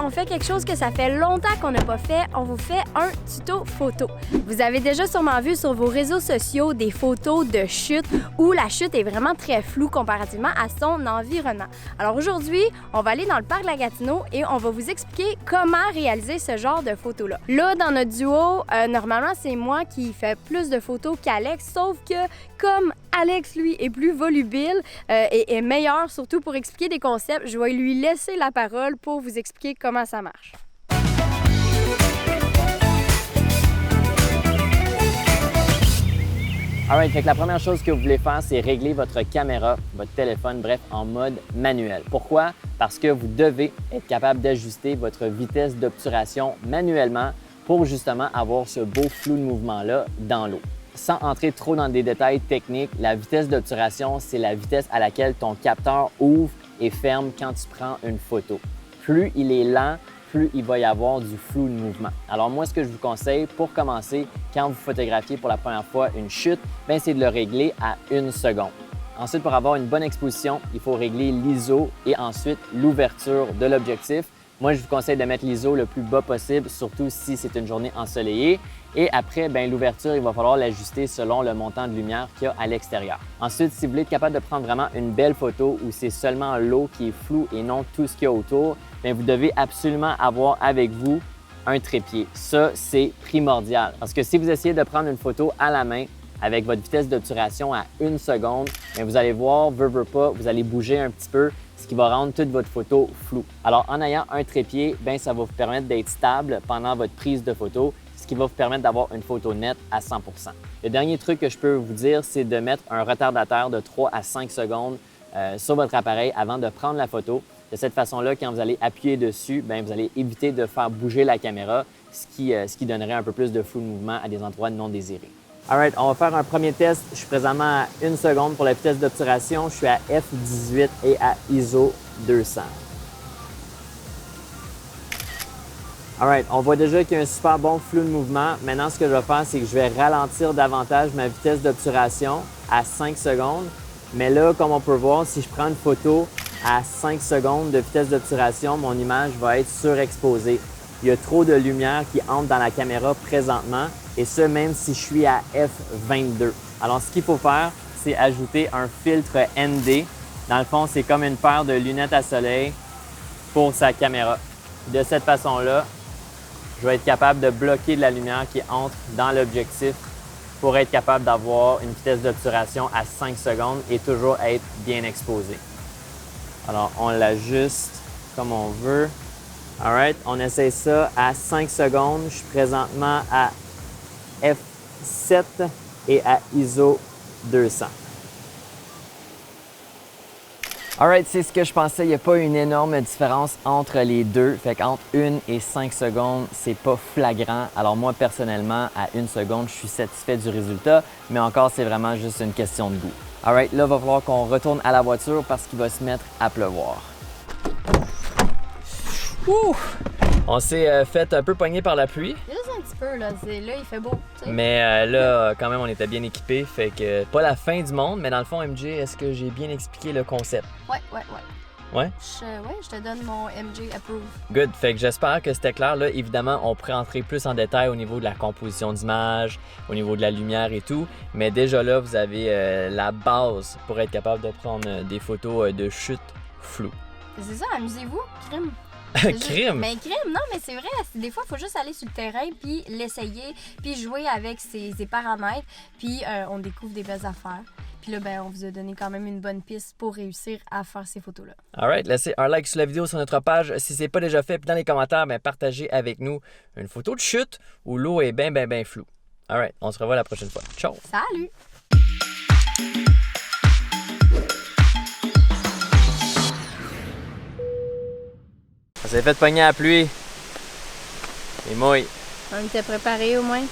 on fait quelque chose que ça fait longtemps qu'on n'a pas fait. On vous fait un tuto photo. Vous avez déjà sûrement vu sur vos réseaux sociaux des photos de chute où la chute est vraiment très floue comparativement à son environnement. Alors aujourd'hui, on va aller dans le parc de la Gatineau et on va vous expliquer comment réaliser ce genre de photos-là. Là, dans notre duo, normalement, c'est moi qui fais plus de photos qu'Alex, sauf que comme Alex, lui, est plus volubile et est meilleur, surtout pour expliquer des concepts, je vais lui laisser la parole pour vous expliquer comment ça marche. Alright, fait que la première chose que vous voulez faire, c'est régler votre caméra, votre téléphone, bref, en mode manuel. Pourquoi? Parce que vous devez être capable d'ajuster votre vitesse d'obturation manuellement pour justement avoir ce beau flou de mouvement-là dans l'eau. Sans entrer trop dans des détails techniques, la vitesse d'obturation, c'est la vitesse à laquelle ton capteur ouvre et ferme quand tu prends une photo. Plus il est lent, plus il va y avoir du flou de mouvement. Alors moi, ce que je vous conseille pour commencer, quand vous photographiez pour la première fois une chute, c'est de le régler à 1 seconde. Ensuite, pour avoir une bonne exposition, il faut régler l'ISO et ensuite l'ouverture de l'objectif. Moi, je vous conseille de mettre l'ISO le plus bas possible, surtout si c'est une journée ensoleillée. Et après, l'ouverture, il va falloir l'ajuster selon le montant de lumière qu'il y a à l'extérieur. Ensuite, si vous voulez être capable de prendre vraiment une belle photo où c'est seulement l'eau qui est floue et non tout ce qu'il y a autour, vous devez absolument avoir avec vous un trépied. Ça, c'est primordial. Parce que si vous essayez de prendre une photo à la main avec votre vitesse d'obturation à 1 seconde, vous allez voir, veut pas, vous allez bouger un petit peu, ce qui va rendre toute votre photo floue. Alors, en ayant un trépied, ça va vous permettre d'être stable pendant votre prise de photo, ce qui va vous permettre d'avoir une photo nette à 100%. Le dernier truc que je peux vous dire, c'est de mettre un retardateur de 3 à 5 secondes sur votre appareil avant de prendre la photo. De cette façon-là, quand vous allez appuyer dessus, vous allez éviter de faire bouger la caméra, ce qui donnerait un peu plus de flou de mouvement à des endroits non désirés. Alright, on va faire un premier test. Je suis présentement à 1 seconde pour la vitesse d'obturation. Je suis à f18 et à ISO 200. Alright, on voit déjà qu'il y a un super bon flou de mouvement. Maintenant, ce que je vais faire, c'est que je vais ralentir davantage ma vitesse d'obturation à 5 secondes. Mais là, comme on peut voir, si je prends une photo à 5 secondes de vitesse d'obturation, mon image va être surexposée. Il y a trop de lumière qui entre dans la caméra présentement, et ce, même si je suis à f22. Alors, ce qu'il faut faire, c'est ajouter un filtre ND. Dans le fond, c'est comme une paire de lunettes à soleil pour sa caméra. De cette façon-là, je vais être capable de bloquer de la lumière qui entre dans l'objectif pour être capable d'avoir une vitesse d'obturation à 5 secondes et toujours être bien exposé. Alors, on l'ajuste comme on veut. Alright, on essaie ça à 5 secondes. Je suis présentement à f7 et à ISO 200. Alright, c'est ce que je pensais. Il n'y a pas une énorme différence entre les deux. Fait qu'entre 1 et 5 secondes, c'est pas flagrant. Alors moi, personnellement, à 1 seconde, je suis satisfait du résultat. Mais encore, c'est vraiment juste une question de goût. Alright, là, il va falloir qu'on retourne à la voiture parce qu'il va se mettre à pleuvoir. Ouh! On s'est fait un peu pogner par la pluie. Juste un petit peu, là. Là, il fait beau, tu sais. Mais là, quand même, on était bien équipés. Fait que pas la fin du monde, mais dans le fond, MJ, est-ce que j'ai bien expliqué le concept? Ouais. Ouais? Je te donne mon MJ Approve. Good. Fait que j'espère que c'était clair. Là, évidemment, on pourrait entrer plus en détail au niveau de la composition d'image, au niveau de la lumière et tout. Mais déjà là, vous avez la base pour être capable de prendre des photos de chute floues. C'est ça, amusez-vous, crime. Crime? Mais crime, non, mais c'est vrai. Des fois, il faut juste aller sur le terrain, puis l'essayer, puis jouer avec ses paramètres, puis on découvre des belles affaires. Puis là, on vous a donné quand même une bonne piste pour réussir à faire ces photos-là. Alright, laissez un like sur la vidéo sur notre page si ce n'est pas déjà fait. Puis dans les commentaires, partagez avec nous une photo de chute où l'eau est bien floue. Alright, on se revoit la prochaine fois. Ciao! Salut! On s'est fait pogner à la pluie. Et mouille. On était préparés au moins.